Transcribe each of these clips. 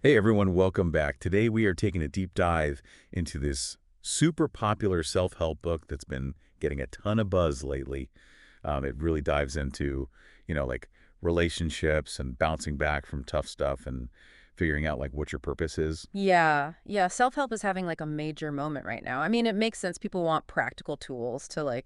Hey everyone, welcome back. Today we are taking a deep dive into this super popular self-help book that's been getting a ton of buzz lately. It really dives into, like relationships and bouncing back from tough stuff and figuring out like what your purpose is. Yeah. Self-help is having like a major moment right now. I mean, it makes sense. People want practical tools to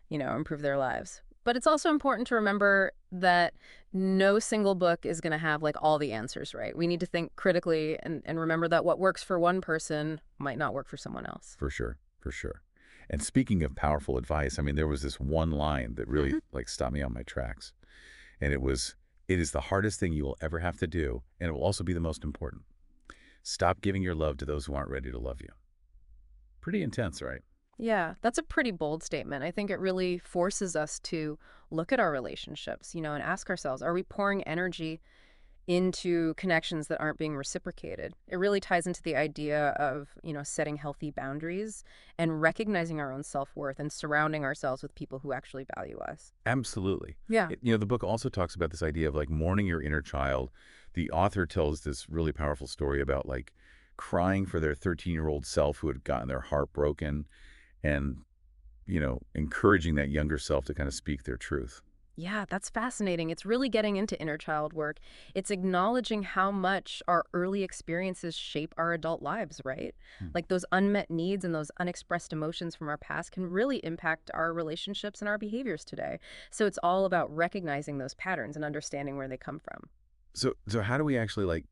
improve their lives. But it's also important to remember that no single book is going to have like all the answers, right? We need to think critically and remember that what works for one person might not work for someone else. For sure, for sure. And speaking of powerful advice, I mean, there was this one line that really Hmm. like stopped me on my tracks. And it is the hardest thing you will ever have to do, and it will also be the most important. Stop giving your love to those who aren't ready to love you. Pretty intense, right? Yeah, that's a pretty bold statement. I think it really forces us to look at our relationships, and ask ourselves, are we pouring energy into connections that aren't being reciprocated? It really ties into the idea of, setting healthy boundaries and recognizing our own self-worth and surrounding ourselves with people who actually value us. Absolutely. Yeah. The book also talks about this idea of like mourning your inner child. The author tells this really powerful story about like crying for their 13-year-old self who had gotten their heart broken and, encouraging that younger self to kind of speak their truth. Yeah, that's fascinating. It's really getting into inner child work. It's acknowledging how much our early experiences shape our adult lives, right? Hmm. Like those unmet needs and those unexpressed emotions from our past can really impact our relationships and our behaviors today. So it's all about recognizing those patterns and understanding where they come from. So how do we actually like,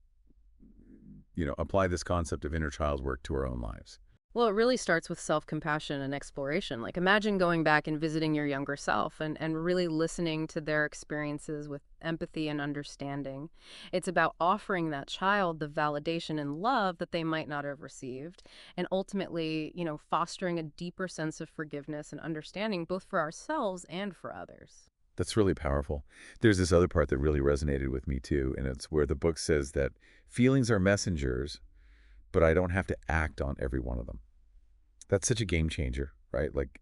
apply this concept of inner child work to our own lives? Well, it really starts with self-compassion and exploration. Like imagine going back and visiting your younger self and really listening to their experiences with empathy and understanding. It's about offering that child the validation and love that they might not have received, and ultimately, fostering a deeper sense of forgiveness and understanding both for ourselves and for others. That's really powerful. There's this other part that really resonated with me too, and it's where the book says that feelings are messengers, but I don't have to act on every one of them. That's such a game changer, right? Like,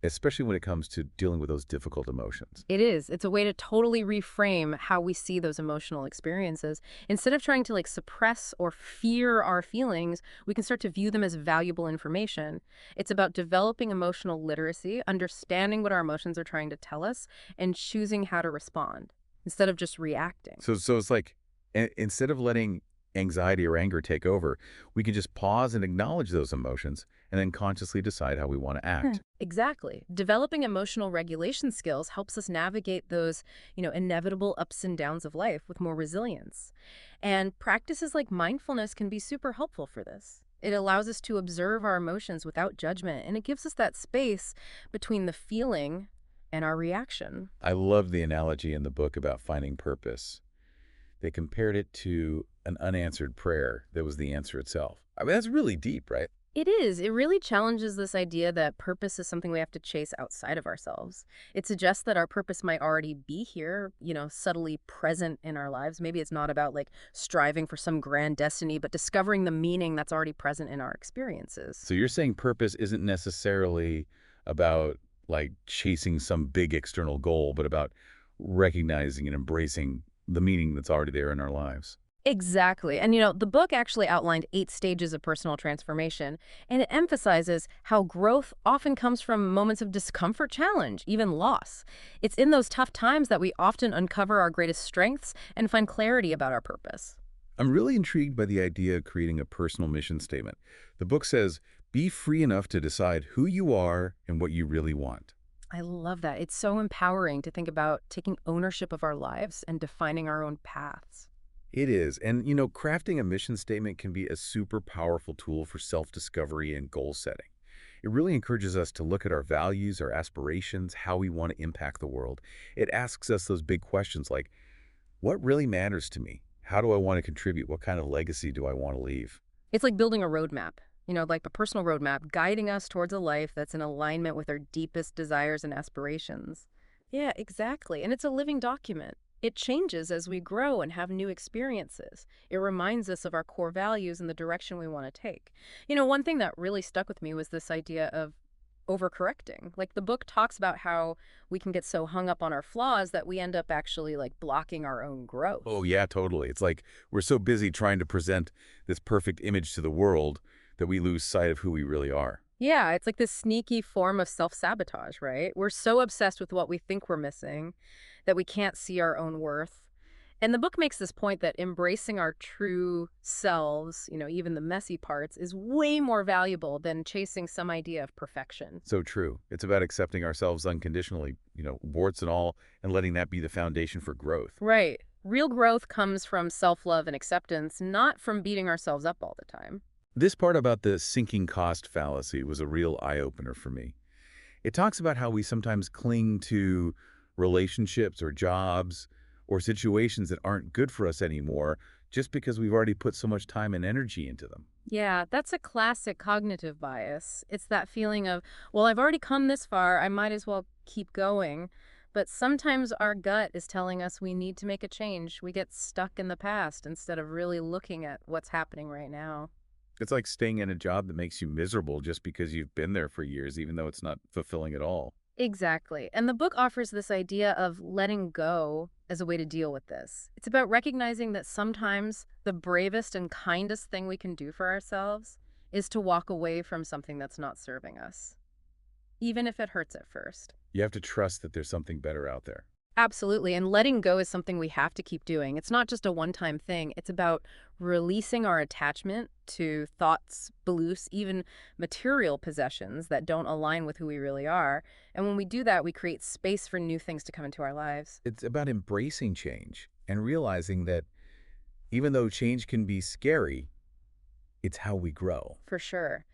especially when it comes to dealing with those difficult emotions. It is. It's a way to totally reframe how we see those emotional experiences. Instead of trying to like suppress or fear our feelings, we can start to view them as valuable information. It's about developing emotional literacy, understanding what our emotions are trying to tell us, and choosing how to respond instead of just reacting. So it's like instead of letting anxiety or anger take over, we can just pause and acknowledge those emotions and then consciously decide how we want to Hmm. act. Exactly. Developing emotional regulation skills helps us navigate those, inevitable ups and downs of life with more resilience. And practices like mindfulness can be super helpful for this. It allows us to observe our emotions without judgment, and it gives us that space between the feeling and our reaction. I love the analogy in the book about finding purpose. They compared it to an unanswered prayer that was the answer itself. I mean, that's really deep, right? It is. It really challenges this idea that purpose is something we have to chase outside of ourselves. It suggests that our purpose might already be here, subtly present in our lives. Maybe it's not about like striving for some grand destiny, but discovering the meaning that's already present in our experiences. So you're saying purpose isn't necessarily about like chasing some big external goal, but about recognizing and embracing the meaning that's already there in our lives. Exactly. And the book actually outlined 8 stages of personal transformation, and it emphasizes how growth often comes from moments of discomfort, challenge, even loss. It's in those tough times that we often uncover our greatest strengths and find clarity about our purpose. I'm really intrigued by the idea of creating a personal mission statement. The book says, be free enough to decide who you are and what you really want. I love that. It's so empowering to think about taking ownership of our lives and defining our own paths. It is. And, crafting a mission statement can be a super powerful tool for self-discovery and goal setting. It really encourages us to look at our values, our aspirations, how we want to impact the world. It asks us those big questions like, what really matters to me? How do I want to contribute? What kind of legacy do I want to leave? It's like building a roadmap, like a personal roadmap, guiding us towards a life that's in alignment with our deepest desires and aspirations. Yeah, exactly. And it's a living document. It changes as we grow and have new experiences. It reminds us of our core values and the direction we want to take. One thing that really stuck with me was this idea of overcorrecting. Like the book talks about how we can get so hung up on our flaws that we end up actually like blocking our own Oh, growth. yeah, totally. It's like we're so busy trying to present this perfect image to the world that we lose sight of who we really are. Yeah, it's like this sneaky form of self-sabotage, right? We're so obsessed with what we think we're missing that we can't see our own worth. And the book makes this point that embracing our true selves, even the messy parts, is way more valuable than chasing some idea of perfection. So true. It's about accepting ourselves unconditionally, warts and all, and letting that be the foundation for growth. Right. Real growth comes from self-love and acceptance, not from beating ourselves up all the time. This part about the sinking cost fallacy was a real eye-opener for me. It talks about how we sometimes cling to relationships or jobs or situations that aren't good for us anymore just because we've already put so much time and energy into them. Yeah, that's a classic cognitive bias. It's that feeling of, well, I've already come this far, I might as well keep going. But sometimes our gut is telling us we need to make a change. We get stuck in the past instead of really looking at what's happening right now. It's like staying in a job that makes you miserable just because you've been there for years, even though it's not fulfilling at all. Exactly. And the book offers this idea of letting go as a way to deal with this. It's about recognizing that sometimes the bravest and kindest thing we can do for ourselves is to walk away from something that's not serving us, even if it hurts at first. You have to trust that there's something better out there. Absolutely. And letting go is something we have to keep doing. It's not just a one-time thing. It's about releasing our attachment to thoughts, beliefs, even material possessions that don't align with who we really are. And when we do that, we create space for new things to come into our lives. It's about embracing change and realizing that even though change can be scary, it's how we grow. For sure.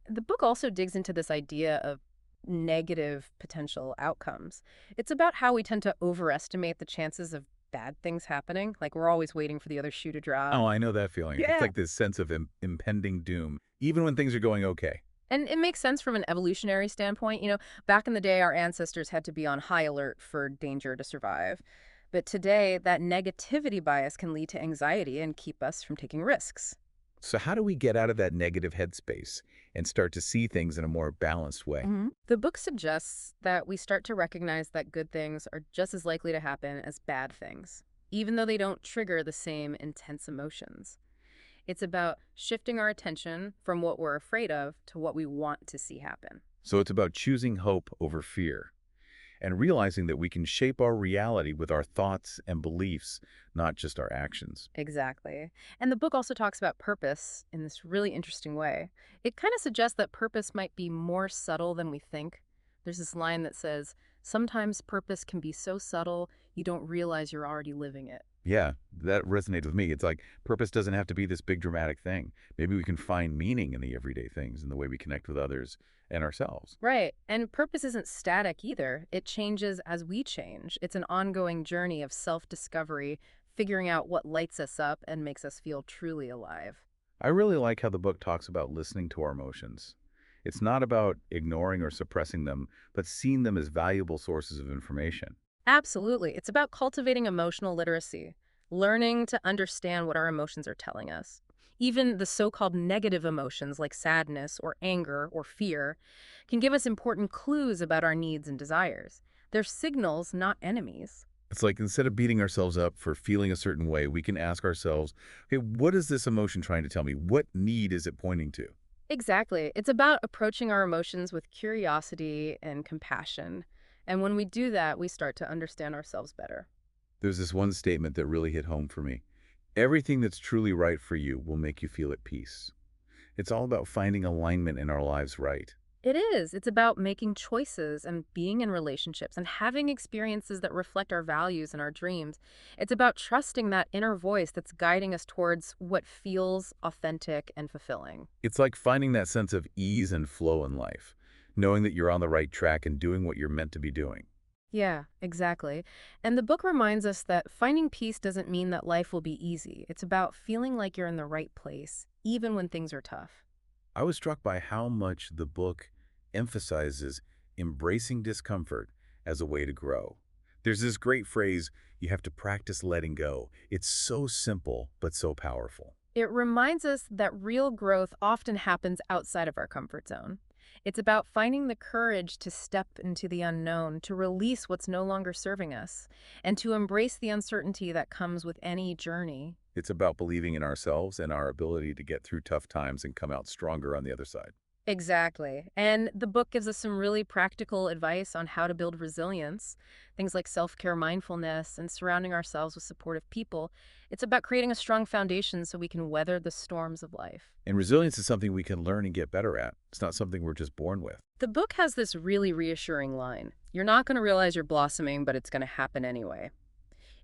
The book also digs into this idea of negative potential outcomes. It's about how we tend to overestimate the chances of bad things happening. Like we're always waiting for the other shoe to drop. Oh, I know that feeling. It's Yeah. like this sense of impending doom, even when things are going okay. And it makes sense from an evolutionary standpoint. Back in the day, our ancestors had to be on high alert for danger to survive. But today, that negativity bias can lead to anxiety and keep us from taking risks. So how do we get out of that negative headspace and start to see things in a more balanced way? The book suggests that we start to recognize that good things are just as likely to happen as bad things, even though they don't trigger the same intense emotions. It's about shifting our attention from what we're afraid of to what we want to see happen. So it's about choosing hope over fear and realizing that we can shape our reality with our thoughts and beliefs, not just our actions. Exactly. And the book also talks about purpose in this really interesting way. It kind of suggests that purpose might be more subtle than we think. There's this line that says, sometimes purpose can be so subtle you don't realize you're already living it. Yeah, that resonates with me. It's like purpose doesn't have to be this big dramatic thing. Maybe we can find meaning in the everyday things and the way we connect with others and ourselves. Right. And purpose isn't static either. It changes as we change. It's an ongoing journey of self-discovery, figuring out what lights us up and makes us feel truly alive. I really like how the book talks about listening to our emotions. It's not about ignoring or suppressing them, but seeing them as valuable sources of information. Absolutely. It's about cultivating emotional literacy, learning to understand what our emotions are telling us. Even the so-called negative emotions like sadness or anger or fear can give us important clues about our needs and desires. They're signals, not enemies. It's like instead of beating ourselves up for feeling a certain way, we can ask ourselves, okay, what is this emotion trying to tell me? What need is it pointing to? Exactly. It's about approaching our emotions with curiosity and compassion. And when we do that, we start to understand ourselves better. There's this one statement that really hit home for me. Everything that's truly right for you will make you feel at peace. It's all about finding alignment in our lives right. It is. It's about making choices and being in relationships and having experiences that reflect our values and our dreams. It's about trusting that inner voice that's guiding us towards what feels authentic and fulfilling. It's like finding that sense of ease and flow in life, knowing that you're on the right track and doing what you're meant to be doing. Yeah, exactly. And the book reminds us that finding peace doesn't mean that life will be easy. It's about feeling like you're in the right place, even when things are tough. I was struck by how much the book emphasizes embracing discomfort as a way to grow. There's this great phrase, you have to practice letting go. It's so simple, but so powerful. It reminds us that real growth often happens outside of our comfort zone. It's about finding the courage to step into the unknown, to release what's no longer serving us, and to embrace the uncertainty that comes with any journey. It's about believing in ourselves and our ability to get through tough times and come out stronger on the other side. Exactly. And the book gives us some really practical advice on how to build resilience, things like self-care, mindfulness, and surrounding ourselves with supportive people. It's about creating a strong foundation so we can weather the storms of life. And resilience is something we can learn and get better at. It's not something we're just born with. The book has this really reassuring line. You're not going to realize you're blossoming, but it's going to happen anyway.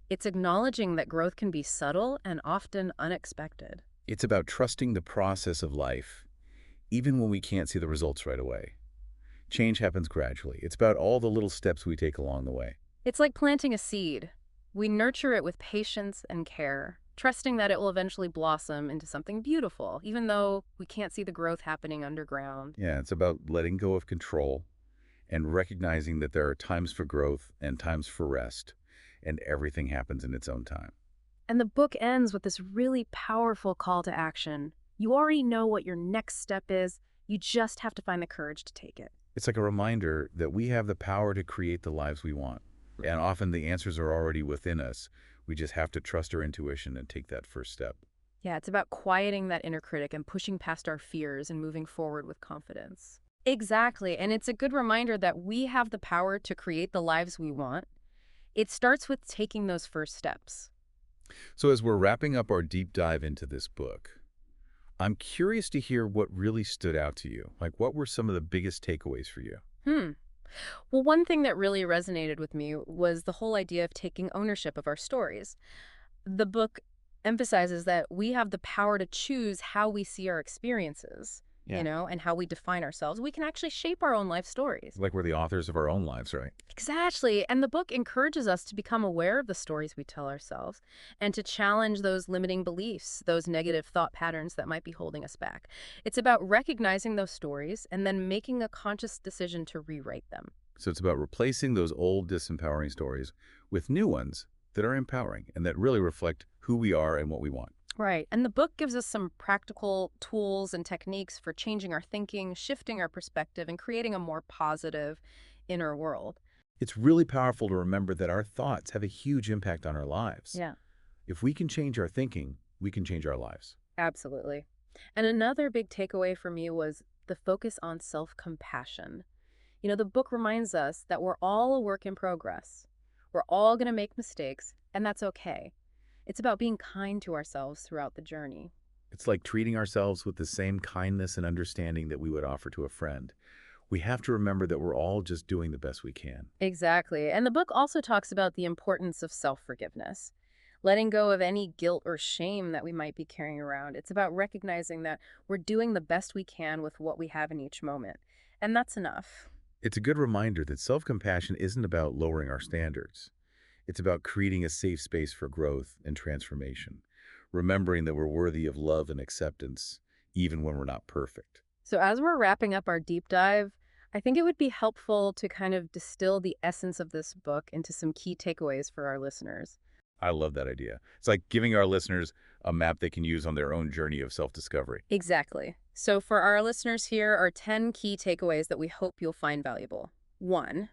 It's acknowledging that growth can be subtle and often unexpected. It's about trusting the process of life, even when we can't see the results right away. Change happens gradually. It's about all the little steps we take along the way. It's like planting a seed. We nurture it with patience and care, trusting that it will eventually blossom into something beautiful, even though we can't see the growth happening underground. Yeah, it's about letting go of control and recognizing that there are times for growth and times for rest, and everything happens in its own time. And the book ends with this really powerful call to action. You already know what your next step is. You just have to find the courage to take it. It's like a reminder that we have the power to create the lives we want. And often the answers are already within us. We just have to trust our intuition and take that first step. Yeah, it's about quieting that inner critic and pushing past our fears and moving forward with confidence. Exactly. And it's a good reminder that we have the power to create the lives we want. It starts with taking those first steps. So as we're wrapping up our deep dive into this book, I'm curious to hear what really stood out to you. Like, what were some of the biggest takeaways for you? Hmm. Well, one thing that really resonated with me was the whole idea of taking ownership of our stories. The book emphasizes that we have the power to choose how we see our experiences, Yeah. and how we define ourselves. We can actually shape our own life stories. Like we're the authors of our own lives, right? Exactly. And the book encourages us to become aware of the stories we tell ourselves and to challenge those limiting beliefs, those negative thought patterns that might be holding us back. It's about recognizing those stories and then making a conscious decision to rewrite them. So it's about replacing those old disempowering stories with new ones that are empowering and that really reflect who we are and what we want. Right. And the book gives us some practical tools and techniques for changing our thinking, shifting our perspective, and creating a more positive inner world. It's really powerful to remember that our thoughts have a huge impact on our lives. Yeah, If we can change our thinking, we can change our lives. absolutely. And another big takeaway for me was the focus on self-compassion. The book reminds us that we're all a work in progress. We're all going to make mistakes, and that's okay. It's about being kind to ourselves throughout the journey. It's like treating ourselves with the same kindness and understanding that we would offer to a friend. We have to remember that we're all just doing the best we can. Exactly. And the book also talks about the importance of self-forgiveness, letting go of any guilt or shame that we might be carrying around. It's about recognizing that we're doing the best we can with what we have in each moment. And that's enough. It's a good reminder that self-compassion isn't about lowering our standards. It's about creating a safe space for growth and transformation, remembering that we're worthy of love and acceptance, even when we're not perfect. So as we're wrapping up our deep dive, I think it would be helpful to kind of distill the essence of this book into some key takeaways for our listeners. I love that idea. It's like giving our listeners a map they can use on their own journey of self-discovery. Exactly. So for our listeners, here are 10 key takeaways that we hope you'll find valuable. 1.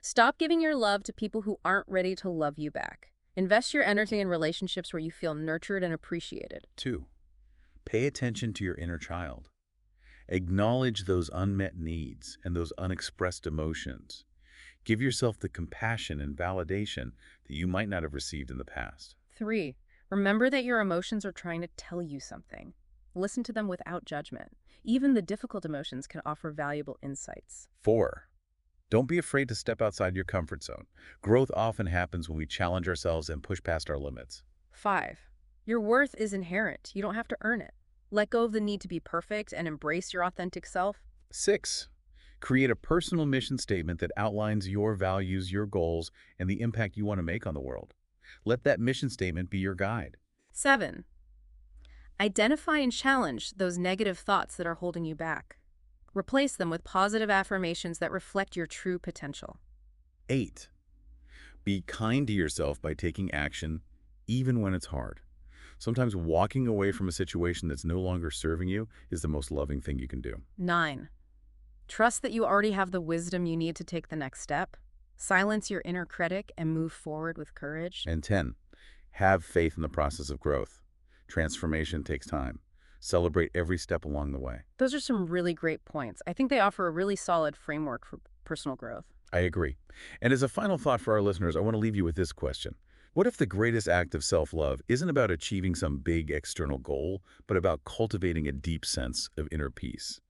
Stop giving your love to people who aren't ready to love you back. Invest your energy in relationships where you feel nurtured and appreciated. 2. Pay attention to your inner child. Acknowledge those unmet needs and those unexpressed emotions. Give yourself the compassion and validation that you might not have received in the past. 3. Remember that your emotions are trying to tell you something. Listen to them without judgment. Even the difficult emotions can offer valuable insights. 4. Don't be afraid to step outside your comfort zone. Growth often happens when we challenge ourselves and push past our limits. 5. Your worth is inherent. You don't have to earn it. Let go of the need to be perfect and embrace your authentic self. 6. Create a personal mission statement that outlines your values, your goals, and the impact you want to make on the world. Let that mission statement be your guide. 7. Identify and challenge those negative thoughts that are holding you back. Replace them with positive affirmations that reflect your true potential. 8. Be kind to yourself by taking action, even when it's hard. Sometimes walking away from a situation that's no longer serving you is the most loving thing you can do. 9. Trust that you already have the wisdom you need to take the next step. Silence your inner critic and move forward with courage. And 10, have faith in the process of growth. Transformation takes time. Celebrate every step along the way. Those are some really great points. I think they offer a really solid framework for personal growth. I agree. And as a final thought for our listeners, I want to leave you with this question. What if the greatest act of self-love isn't about achieving some big external goal, but about cultivating a deep sense of inner peace?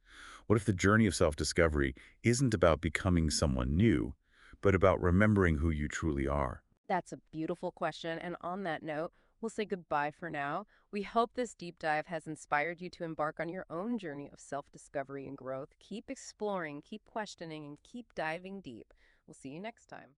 What if the journey of self-discovery isn't about becoming someone new, but about remembering who you truly are? That's a beautiful question. And on that note, we'll say goodbye for now. We hope this deep dive has inspired you to embark on your own journey of self discovery and growth. Keep exploring, keep questioning, and keep diving deep. We'll see you next time.